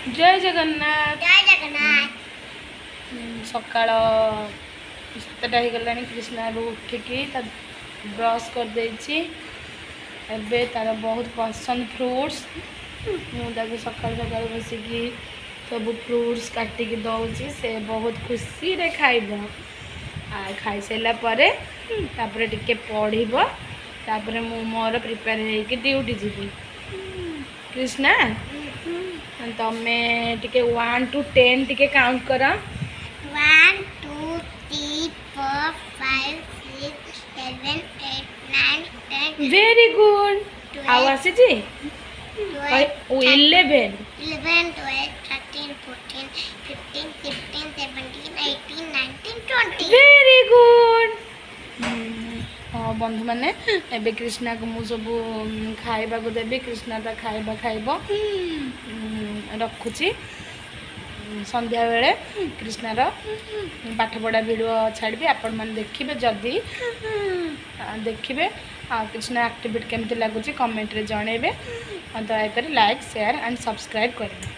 जय जगन्नाथ जय जगन्नाथ। सकाळ 7टा हो गलानी। कृष्णा उठिकी ब्रश कर देछि। एबे तार बहुत पसंद फ्रूट्स मुझे सकाल सकाल बसिकी सब फ्रूट्स काटिकी दौची। से बहुत खुशी रे खाइब। खाई सारा पर टिके पढ़ब। तापर मु मोर प्रिपेयर होइकी ड्यूटी जीवी। कृष्णा तमें टिके 1 to 10 टिके काउंट कर। 1 2 3 4 5 6 7 8 9 10 वेरी गुड। आउ आसी जी 12 11 11 12 13 14 15 16 17 18 19 20। Very good. हाँ बंधु मैंने एबे कृष्णा को मु सब खाइबा को देबी। कृष्णा ता खाइबा खाइब। रखुची संध्या बेले कृष्णार पाठ पढ़ा वीडियो छाड़बी। आपण मैंने देखिए जदि देखिए कृष्णा एक्टिविटी केमती लगुच कमेंट रे जनइबे। दयाकोरी लाइक शेयर एंड सब्सक्राइब करेंगे।